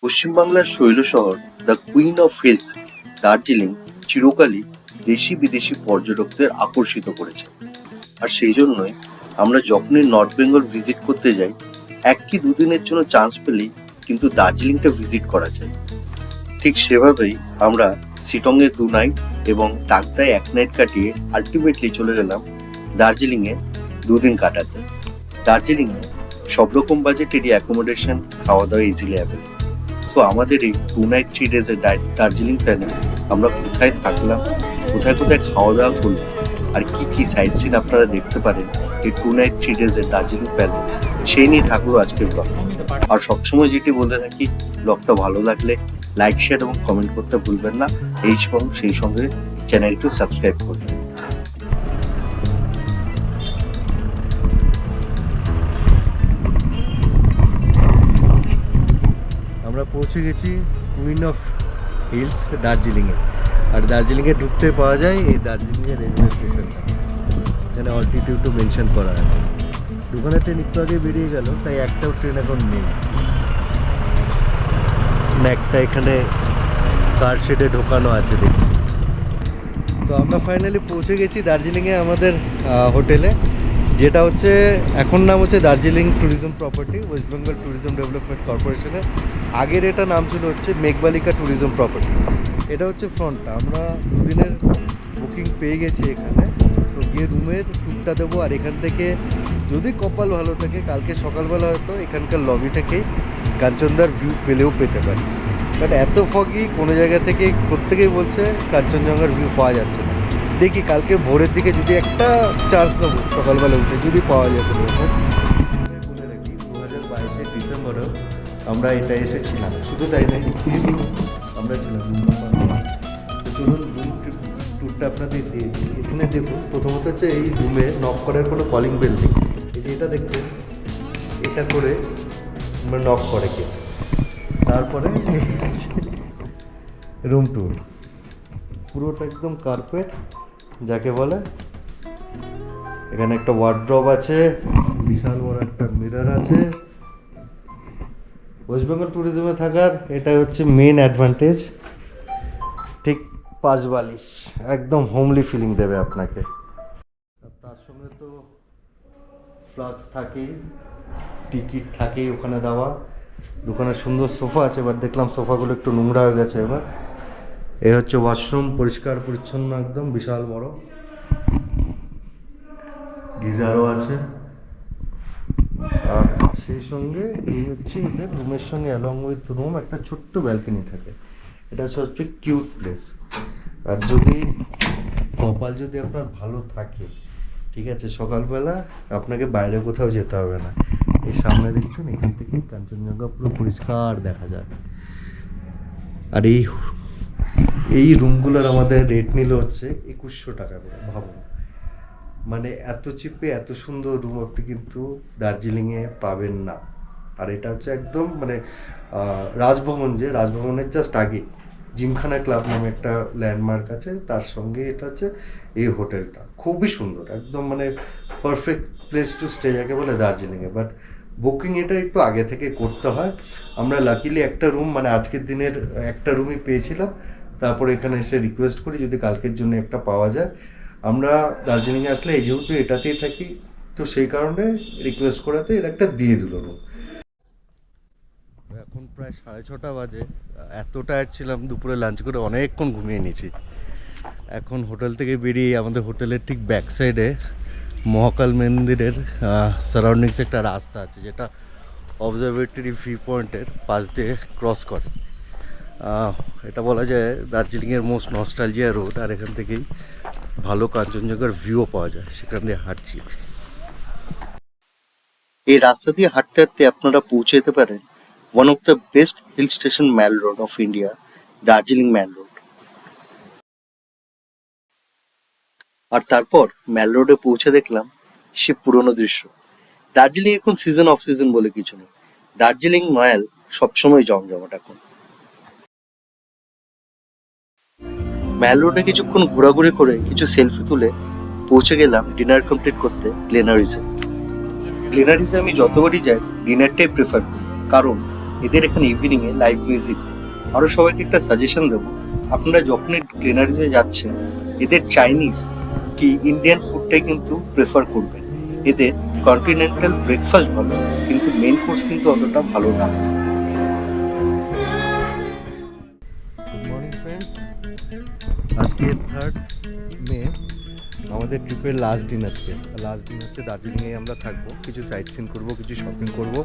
পশ্চিমবাংলার শৈল শহর the queen of hills Darjeeling চিরকালই দেশি বিদেশি পর্যটকদের আকর্ষিত করেছে। আর সেই জন্যই আমরা যখনই নর্থ বেঙ্গল ভিজিট করতে যাই, এক কি দুদিনের জন্য চান্স পেলেই কিন্তু দার্জিলিংটা ভিজিট করা যায়। ঠিক সেভাবেই আমরা শিটংয়ে 2 নাইট এবং তাকদায় 1 নাইট কাটিয়ে আলটিমেটলি চলে গেলাম দার্জিলিংয়ে 2 দিন কাটাতে। দার্জিলিংয়ে সব রকম বাজেটেরই অ্যাকোমোডেশন, খাওয়া দাওয়া ইজিলি অ্যাভেলেবল। সো আমাদের এই 2 নাইট 3 ডেজের দার্জিলিং প্ল্যানে আমরা কোথায় থাকলাম, কোথায় কোথায় খাওয়া দাওয়া করলাম, আর কি কি সাইট সিন আপনারা দেখতে পারেন এই 2 নাইট 3 ডেজের দার্জিলিং প্ল্যানে, সেই নিয়ে থাকলো আজকের ব্লগ। আর সবসময় যেটি বলে থাকি, ব্লগটা ভালো লাগলে লাইক, শেয়ার এবং কমেন্ট করতে ভুলবেন না, এবং সেই সঙ্গে চ্যানেলটিও সাবস্ক্রাইব করবেন। আমরা পৌঁছে গেছি কুইন অফ হিলস দার্জিলিংয়ে। আর দার্জিলিংয়ে ঢুকতে পাওয়া যায় এই দার্জিলিংয়ের রেলওয়ে স্টেশনটা, এখানে অল্টিটিউডও মেনশন করা আছে। দোকানে ট্রেন একটু আগে বেরিয়ে গেল, তাই একটাও ট্রেন এখন নেই। একটা এখানে কার শেডে ঢোকানো আছে দেখছি। তো আমরা ফাইনালি পৌঁছে গেছি দার্জিলিংয়ে আমাদের হোটেলে, যেটা হচ্ছে এখন নাম হচ্ছে Darjeeling tourism property, West Bengal tourism development কর্পোরেশনের। আগের এটা নাম ছিল হচ্ছে মেঘবালিকা ট্যুরিজম প্রপার্টি। এটা হচ্ছে ফ্রন্টটা। আমরা দুদিনের বুকিং পেয়ে গেছি এখানে, তো গিয়ে রুমের টুকটা দেবো। আর এখান থেকে যদি কপাল ভালো থাকে, কালকে সকালবেলা হয়তো এখানকার লবি থেকেই কাঞ্চনদার ভিউ পেলেও পেতে পারি। বাট এত ফগি, কোনো জায়গা থেকে প্রত্যেকেই বলছে কাঞ্চনজঙ্ঘার ভিউ পাওয়া যাচ্ছে না। দেখি কালকে ভোরের দিকে যদি একটা চান্স নেবো, সকালবেলা উঠে যদি পাওয়া যায়। বলে রাখি 2022 ডিসেম্বরেও আমরা এটা এসেছিলাম, শুধু তাই নয় আমরা ছিলাম রুম নাম্বার। তো চলুন রুম ট্যুরটা আপনাদের দিয়ে দিই। এখানে দেখুন, প্রথমত হচ্ছে এই রুমে নক করার কোনো কলিং বেল নেই। এই যে এটা দেখছেন, এটা করে আমরা নক করে কে, তারপরে রুম ট্যুর পুরোটা একদম কার্পেট যাকে বলে। এখানে একটা ওয়ার্ড্রব আছে, বিশাল বড় একটা মিরর আছে। ওয়েস্ট বেঙ্গল ট্যুরিজমে থাকার এটাই হচ্ছে মেন অ্যাডভান্টেজ। ঠিক 5 বালিশ, একদম হোমলি ফিলিং দেবে আপনাকে। আর তার সঙ্গে তো ফ্লাক্স থাকেই, টিকিট থাকেই ওখানে দেওয়া। দোকানে সুন্দর সোফা আছে, এবার দেখলাম সোফাগুলো একটু নোংরা হয়ে গেছে। এবার এই হচ্ছে ওয়াশরুম, পরিষ্কার পরিচ্ছন্ন একদম, বিশাল বড়। গিজারও আছে। আর সেই সঙ্গে এই হচ্ছে এদের রুমের সঙ্গে অ্যালং উইথ রুম একটা ছোট্ট ব্যালকনি থাকে। এটা হচ্ছে কিউট প্লেস। আর যদি কপাল যদি আপনার ভালো থাকে, ঠিক আছে, সকালবেলা আপনাকে বাইরে কোথাও যেতে হবে না। এই সামনে দেখছেন, এখান থেকে কাঞ্চনজঙ্ঘা পুরো পরিষ্কার দেখা যায়। আর এই রুমগুলোর আমাদের রেট নিল হচ্ছে 2100 টাকা করে। ভাবুন, মানে এত চিপে এত সুন্দর রুম আপনি কিন্তু দার্জিলিংয়ে পাবেন না। আর এটা হচ্ছে একদম মানে রাজভবন, যে রাজভবনের জাস্ট আগে জিমখানা ক্লাব নামে একটা ল্যান্ডমার্ক আছে, তার সঙ্গে এটা হচ্ছে এই হোটেলটা। খুবই সুন্দর, একদম মানে পারফেক্ট প্লেস টু স্টে যাকে বলে দার্জিলিংয়ে। বাট বুকিং এটা একটু আগে থেকে করতে হয়। আমরা লাকিলি একটা রুম, মানে আজকের দিনের একটা রুমই পেয়েছিলাম। তারপরে এখানে এসে রিকোয়েস্ট করি যদি কালকের জন্য একটা পাওয়া যায়। আমরা দার্জিলিংয়ে আসলে এই যেহেতু এটাতেই থাকি, তো সেই কারণে রিকোয়েস্ট করাতে এর একটা দিয়ে দিল রুম। এখন প্রায় 6:30 বাজে। এত টায়ার্ড ছিলাম, দুপুরে লাঞ্চ করে অনেকক্ষণ ঘুমিয়ে নিয়েছি। এখন হোটেল থেকে বেরিয়ে আমাদের হোটেলের ঠিক ব্যাক সাইডে মহাকাল মন্দিরের সারাউন্ডিংসে একটা রাস্তা আছে, যেটা অবজারভেটরি ভিউ পয়েন্টের পাশ দিয়ে ক্রস করে। এটা বলা যায় দার্জিলিংয়ের মোস্ট নস্টালজিয়া রোড। আর এখান থেকেই ভালো কাঞ্চনজঙ্ঘার ভিউও পাওয়া যায়, সেখান দিয়ে হাঁটছি। এই রাস্তা দিয়ে হাঁটতে হাঁটতে আপনারা পৌঁছে যেতে পারেন one of the best hill station mall road of India, Darjeeling mall road. আর তারপর ম্যাল রোডে পৌঁছে দেখলাম সে পুরনো দৃশ্য। দার্জিলিং এখন সিজন অফ সিজন বলে কিছু নেই, দার্জিলিং ম্যাল সবসময় জমজমাট। এখন ম্যাল রোডে কিছুক্ষণ ঘোরাঘুরি করে কিছু সেলফি তুলে পৌঁছে গেলাম ডিনার কমপ্লিট করতে গ্লেনারিসে। গ্লেনারিসে আমি যতবারই যাই ডিনারটাই প্রেফার করি, কারণ এদের এখানে ইভিনিংয়ে লাইভ মিউজিক হয়। আরও সবাইকে একটা সাজেশন দেবো, আপনারা যখনই গ্লেনারিসে যাচ্ছেন এদের চাইনিজ কি ইন্ডিয়ান ফুডটাই কিন্তু প্রেফার করবেন। এদের কন্টিনেন্টাল ব্রেকফাস্ট ভালো, কিন্তু মেন কোর্স কিন্তু অতটা ভালো না। গুড মর্নিং ফ্রেন্ডস, আজকে 3rd মে, আমাদের ট্রিপের লাস্ট দিন। আজকে লাস্ট দিন হচ্ছে দার্জিলিংয়ে আমরা থাকবো, কিছু সাইট সিন করবো, কিছু শপিং করবো,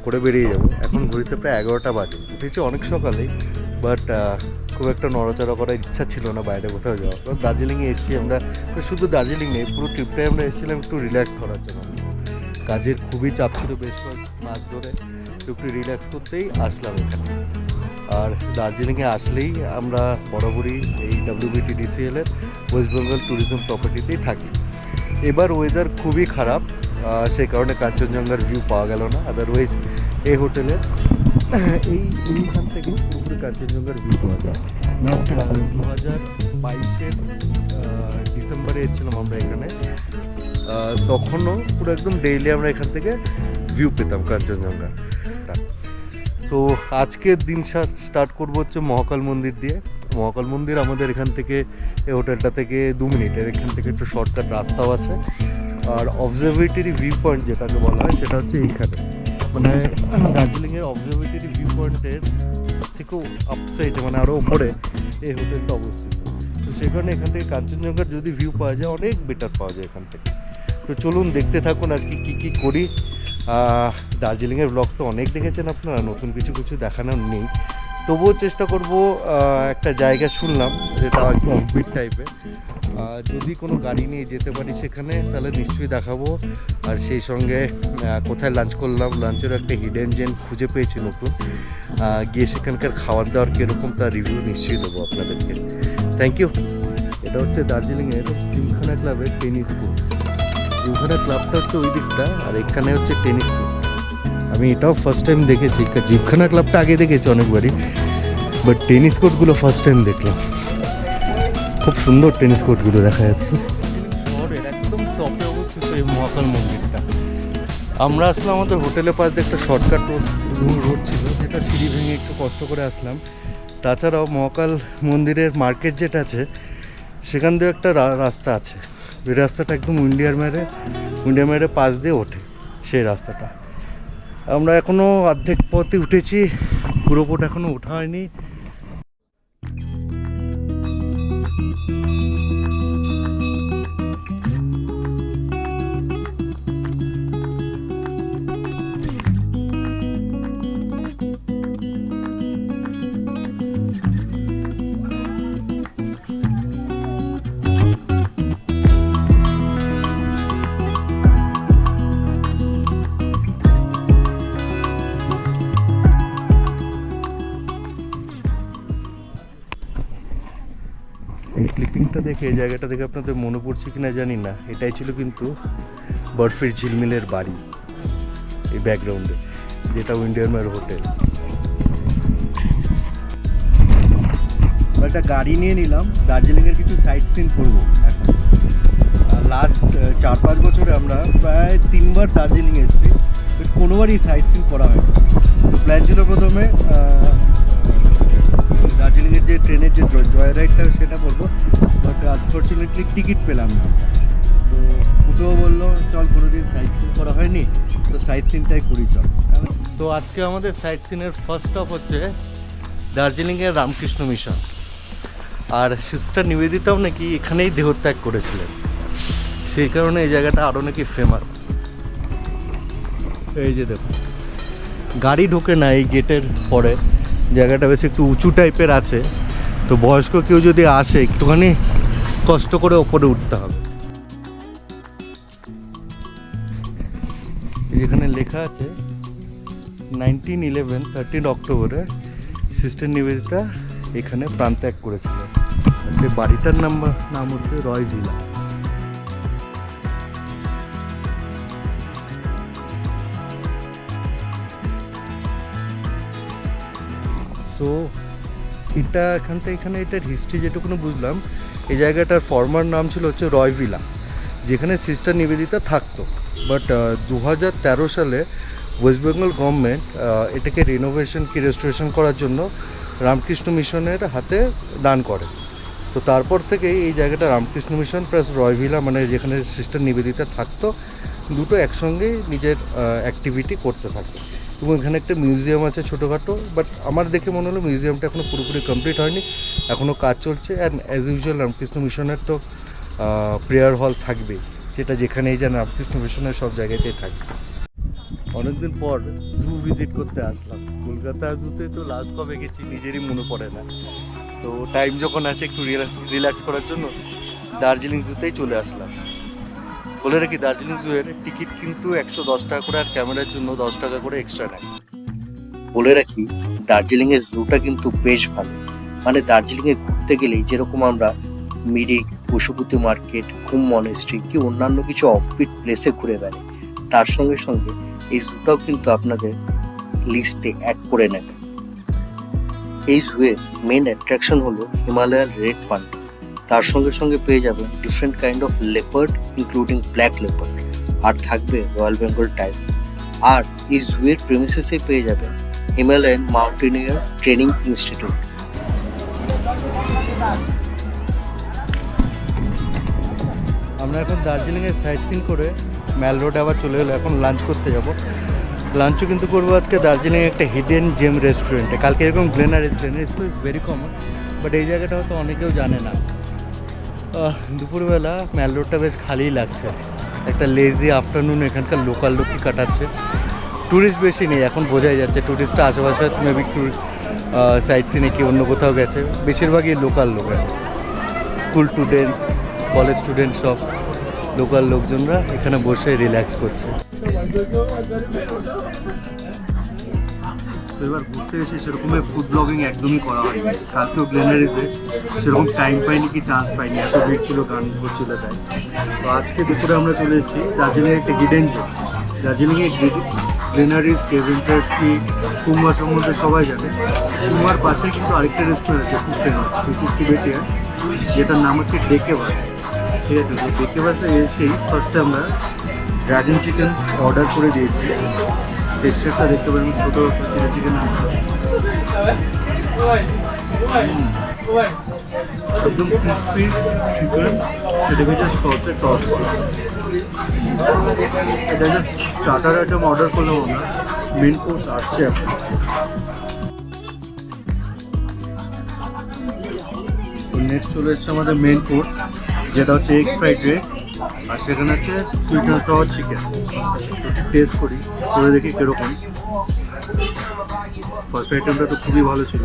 করে বেরিয়ে যাবো। এখন ঘড়িতে প্রায় 11টা বাজে। উঠেছি অনেক সকালেই, বাট খুব একটা নড়াচড়া করার ইচ্ছা ছিল না বাইরে কোথাও যাওয়া। কারণ দার্জিলিংয়ে এসেছি আমরা, শুধু দার্জিলিং নেই, পুরো ট্রিপটাই আমরা এসেছিলাম একটু রিল্যাক্স করার জন্য। কাজের খুবই চাপ ছিল বেশ কয়েক মাস ধরে, একটু রিল্যাক্স করতেই আসলাম এখানে। আর দার্জিলিংয়ে আসলেই আমরা বরাবরই এই WBTDCL-এর ওয়েস্ট বেঙ্গল ট্যুরিজম প্রপার্টিতেই থাকি। এবার ওয়েদার খুবই খারাপ, সেই কারণে কাঞ্চনজঙ্ঘার ভিউ পাওয়া গেল না। আদারওয়াইজ এই হোটেলে এইখান থেকে পুরোপুরি কাঞ্চনজঙ্ঘার ভিউ পাওয়া যায়। 2022-এর ডিসেম্বরে এসেছিলাম আমরা এখানে, তখনও পুরো একদম ডেইলি আমরা এখান থেকে ভিউ পেতাম কাঞ্চনজঙ্ঘা। তো আজকের দিন স্টার্ট করবো হচ্ছে মহাকাল মন্দির দিয়ে। মহাকাল মন্দির আমাদের এখান থেকে, এই হোটেলটা থেকে 2 মিনিটের, এখান থেকে একটু শর্টকাট রাস্তাও আছে। আর অবজারভেটরি ভিউ পয়েন্ট যেটাকে বলা হয় সেটা হচ্ছে এইখানে, মানে দার্জিলিংয়ের অবজারভেটরি ভিউ পয়েন্টের থেকেও আপসাইডে, মানে আরও ওপরে এই হোটেলটা অবস্থিত। তো সেখানে এখান থেকে কাঞ্চনজঙ্ঘার যদি ভিউ পাওয়া যায়, অনেক বেটার পাওয়া যায় এখান থেকে। তো চলুন দেখতে থাকুন আজকে কী করি। দার্জিলিংয়ের ব্লগ তো অনেক দেখেছেন আপনারা, নতুন কিছু দেখানোর নেই। তবুও চেষ্টা করব, একটা জায়গা শুনলাম যেটা একটু অফবিট টাইপের, যদি কোনো গাড়ি নিয়ে যেতে পারি সেখানে তাহলে নিশ্চয়ই দেখাবো। আর সেই সঙ্গে কোথায় লাঞ্চ করলাম, লাঞ্চের একটা হিডেন জেম খুঁজে পেয়েছি নতুন, গিয়ে সেখানকার খাওয়ার দাওয়ার কীরকম তার রিভিউ নিশ্চয়ই দেবো আপনাদেরকে। Thank you. এটা হচ্ছে দার্জিলিংয়ের জিমখানা ক্লাবের টেনিস কোর্ট। জিমখানা ক্লাবটা হচ্ছে ওই দিকটা, আর এখানে হচ্ছে টেনিস কোর্ট। আমি এটাও ফার্স্ট টাইম দেখেছি, জিমখানা ক্লাবটা আগে দেখেছি অনেকবারই, বাট টেনিস কোর্টগুলো ফার্স্ট টাইম দেখলাম। খুব সুন্দর টেনিস কোর্টগুলো দেখা যাচ্ছে। শহরের একদম টপে অবস্থিত এই মহাকাল মন্দিরটা। আমরা আসলাম আমাদের হোটেলের পাশ দিয়ে একটা শর্টকাট রোড ছিল, যেটা সিঁড়ি ভেঙে একটু কষ্ট করে আসলাম। তাছাড়াও মহাকাল মন্দিরের মার্কেট যেটা আছে সেখান দিয়ে একটা রাস্তা আছে, ওই রাস্তাটা একদম ইন্ডিয়ার মেরে পাশ দিয়ে ওঠে সেই রাস্তাটা। আমরা এখনও অর্ধেক পথে উঠেছি, পুরো পথ এখনও ওঠা হয়নি। এই ক্লিপিংটা দেখে, এই জায়গাটা দেখে আপনাদের মনে পড়ছে কিনা জানি না, এটাই ছিল কিন্তু বরফির ঝিলমিলের বাড়ি এই ব্যাকগ্রাউন্ডে, যেটা ইন্ডিয়ান মের হোটেল। একটা গাড়ি নিয়ে নিলাম, দার্জিলিংয়ের কিছু সাইট সিন করবো এখন। লাস্ট 4-5 বছরে আমরা প্রায় 3বার দার্জিলিং এসেছি, বাট কোনোবারই সাইট সিন করা হয়নি। তো প্ল্যান ছিল প্রথমে দার্জিলিংয়ের যে ট্রেনের যে জয় রাইডটা সেটা করবো, বাট আনফর্চুনেটলি টিকিট পেলাম না। তো পুজোও বললো চল, কোনোদিন সাইট সিন করা হয়নি, তো সাইট সিনটাই করি চল। তো আজকে আমাদের সাইট সিনের ফার্স্ট স্টপ হচ্ছে দার্জিলিংয়ের রামকৃষ্ণ মিশন। আর সিস্টার নিবেদিতাও নাকি এখানেই দেহত্যাগ করেছিলেন, সেই কারণে এই জায়গাটা আরও নাকি ফেমাস। এই যে দেখুন, গাড়ি ঢোকে না এই গেটের পরে, জায়গাটা বেশ একটু উঁচু টাইপের আছে। তো বয়স্ক কেউ যদি আসে, একটুখানি কষ্ট করে ওপরে উঠতে হবে। এখানে লেখা আছে 1911 13 অক্টোবরে সিস্টার নিবেদিতা এখানে প্রাণত্যাগ করেছিলেন। সেই বাড়িটার নাম হচ্ছে রয় ভিলা। তো এখানে এটার হিস্ট্রি যেটুকুনো বুঝলাম, এই জায়গাটার ফর্মার নাম ছিল হচ্ছে রয় ভিলা, যেখানে সিস্টার নিবেদিতা থাকতো। বাট 2013 সালে ওয়েস্ট বেঙ্গল গভর্নমেন্ট এটাকে রিনোভেশন কি রেস্টোরেশন করার জন্য রামকৃষ্ণ মিশনের হাতে দান করে। তো তারপর থেকেই এই জায়গাটা রামকৃষ্ণ মিশন প্লাস রয়ভিলা, মানে যেখানে সিস্টার নিবেদিতা থাকতো, দুটো একসঙ্গেই নিজের অ্যাক্টিভিটি করতে থাকে। এবং এখানে একটা মিউজিয়াম আছে ছোটোখাটো, বাট আমার দেখে মনে হলো মিউজিয়ামটা এখনও পুরোপুরি কমপ্লিট হয়নি, এখনও কাজ চলছে। অ্যান্ড অ্যাজ ইউজুয়াল রামকৃষ্ণ মিশনের তো প্রেয়ার হল থাকবেই, যেটা যেখানেই যান রামকৃষ্ণ মিশনের সব জায়গাতেই থাকবে। অনেকদিন পর জু ভিজিট করতে আসলাম। কলকাতা জুতে তো লাস্ট কবে গেছি নিজেরই মনে পড়ে না। তো টাইম যখন আছে একটু রিল্যাক্স করার জন্য দার্জিলিং জুতেই চলে আসলাম। বলে রাখি, দার্জিলিং জুয়ের টিকিট কিন্তু 110 টাকা করে, আর ক্যামেরার জন্য 10 টাকা করে এক্সট্রা নেয়। বলে রাখি, দার্জিলিং এর জুটা কিন্তু বেশ ভালো। মানে দার্জিলিং এ ঘুরতে গেলেই যেরকম আমরা মিরিক, পশুপতি মার্কেট, ঘুম মনেস্ট্রি কি অন্যান্য কিছু অফবিট প্লেসে ঘুরে বেড়াই, তার সঙ্গে সঙ্গে এই জুটাও কিন্তু আপনাদের লিস্টে অ্যাড করে নেবে। এই জুয়ের মেন অ্যাট্রাকশন হলো হিমালয়ার রেড পান্ডা। তার সঙ্গে সঙ্গে পেয়ে যাবেন different kind of leopard including black leopard, আর থাকবে রয়্যাল বেঙ্গল টাইগার। আর এই জুয়ের প্রেমিসেসে পেয়ে যাবেন হিমালয়ান মাউন্টেনিয়ার ট্রেনিং ইনস্টিটিউট। আমরা এখন দার্জিলিংয়ে সাইট সিন করে ম্যাল রোডে আবার চলে এলো, এখন লাঞ্চ করতে যাব। লাঞ্চও কিন্তু করবো আজকে দার্জিলিংয়ে একটা হিডেন জেম রেস্টুরেন্টে। কালকে এরকম গ্লেনারিস তো ইজ ভেরি কমন, বাট এই জায়গাটা হয়তো অনেকেও জানে না। দুপুরবেলা ম্যাল রোডটা বেশ খালিই লাগছে, একটা লেজি আফটারনুন এখানকার লোকাল লোকই কাটাচ্ছে। ট্যুরিস্ট বেশি নেই, এখন বোঝাই যাচ্ছে ট্যুরিস্টটা আশেপাশে মেবি সাইট সিনে কি অন্য কোথাও গেছে, বেশিরভাগই লোকাল লোক। স্কুল স্টুডেন্ট, কলেজ স্টুডেন্ট, সব লোকাল লোকজনরা এখানে বসে রিল্যাক্স করছে। তো এবার ঘুরতে এসে সেরকমই ফুড ব্লগিং একদমই করা হয়নি। কালকেও গ্লেনারিজে সেরকম টাইম পাইনি কি চান্স পাইনি, এত ভিড় ছিল, গান করছিল তাই। তো আজকে দুপুরে আমরা চলে এসেছি দার্জিলিংয়ে একটা হিডেন জেম। দার্জিলিংয়ে গ্লেনারিজ, কেভিন কি কুম্বা সম্বন্ধে সবাই জানে। কুম্বার পাশে কিন্তু আরেকটা রেস্টুরেন্ট আছে খুব ফেমাস, উইচ ইজ টিবেটিয়ান, যেটার নাম হচ্ছে ডেকেবাস। ঠিক আছে, তো ডেকেবাসে এসেই ফার্স্টে আমরা ড্রাগন চিকেন অর্ডার করে দিয়েছি। টেক্সচারটা দেখতে পারেন, ছোটো চিলি চিকেন একদম ক্রিস্পি চিকেন, সেটাকে জাস্ট সসে টস করা। এটা জাস্ট স্টার্টার আইটেম অর্ডার করলাম আমরা, মেন কোর্স আসছে এখন। তো নেক্সট চলে এসছে আমাদের মেন কোর্স, যেটা হচ্ছে এগ ফ্রাইড রাইস, আর সেখানে হচ্ছে sweet and sour chicken. Taste করি, করে দেখি কীরকম। ফার্স্ট আইটেমটা তো খুবই ভালো ছিল।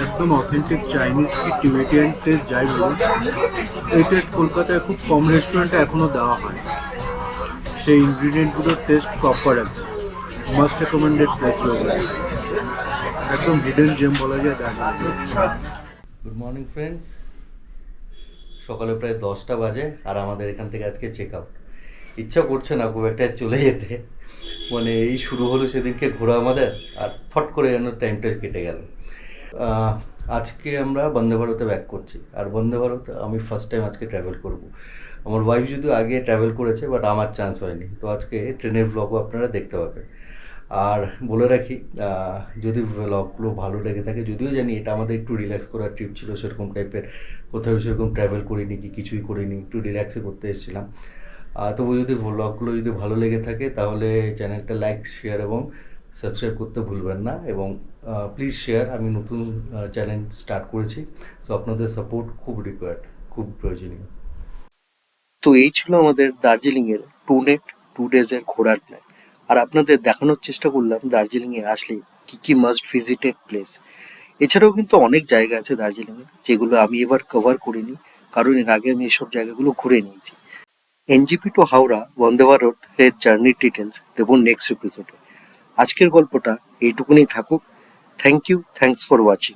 একদম অথেন্টিক চাইনিজ কি টিবেটিয়ান টেস্ট যাই বলুন, এই টেস্ট কলকাতায় খুব কম রেস্টুরেন্টে এখনও দেওয়া হয়। সেই ইনগ্রিডিয়েন্টগুলোর টেস্ট প্রপার আছে, মাস্ট রেকমেন্ডেড প্লেস রয়েছে, একদম হিডেন জেম বলা যায় দার্জিলিং। গুড মর্নিং ফ্রেন্ডস, সকালে প্রায় 10টা বাজে, আর আমাদের এখান থেকে আজকে চেক আউট। ইচ্ছা করছে না খুব একটা চলে যেতে, মানে এই শুরু হলো সেদিনকে ঘোরা আমাদের, আর ফট করে যেন টাইমটা কেটে গেল। আজকে আমরা বন্দে ভারতে ব্যাক করছি, আর বন্দে ভারত আমি ফার্স্ট টাইম আজকে ট্রাভেল করব। আমার ওয়াইফ যদিও আগে ট্রাভেল করেছে, বাট আমার চান্স হয়নি। তো আজকে ট্রেনের ব্লগও আপনারা দেখতে পাবেন। আর বলে রাখি, যদি ব্লগগুলো ভালো লেগে থাকে, যদিও জানি এটা আমাদের একটু রিল্যাক্স করার ট্রিপ ছিল, সেরকম টাইপের কোথাও সেরকম ট্রাভেল করিনি কি কিছুই করিনি, একটু রিল্যাক্সে করতে এসেছিলাম। তবু যদি ব্লগগুলো যদি ভালো লেগে থাকে তাহলে চ্যানেলটা লাইক, শেয়ার এবং সাবস্ক্রাইব করতে ভুলবেন না। এবং প্লিজ শেয়ার, আমি নতুন চ্যানেল স্টার্ট করেছি, সো আপনাদের সাপোর্ট খুব রিকোয়ার্ড, খুব প্রয়োজনীয়। তো এই ছিল আমাদের দার্জিলিং এর 2 নাইট 2 ডেজের ঘোরার প্ল্যান। আর আপনাদের দেখানোর চেষ্টা করলাম দার্জিলিং এ আসলে কি কি মাস্ট ভিজিটেড প্লেস। এছাড়াও কিন্তু অনেক জায়গা আছে দার্জিলিং এ, যেগুলো আমি এবার কভার করিনি, কারণ এর আগে আমি এসব জায়গাগুলো ঘুরে নিয়েছি। এনজিপি টু হাওড়া বন্দে ভারত এর জার্নি ডিটেলস দেবো নেক্সট এপিসোডে। আজকের গল্পটা এইটুকুনি থাকুক। Thank you, thanks for watching.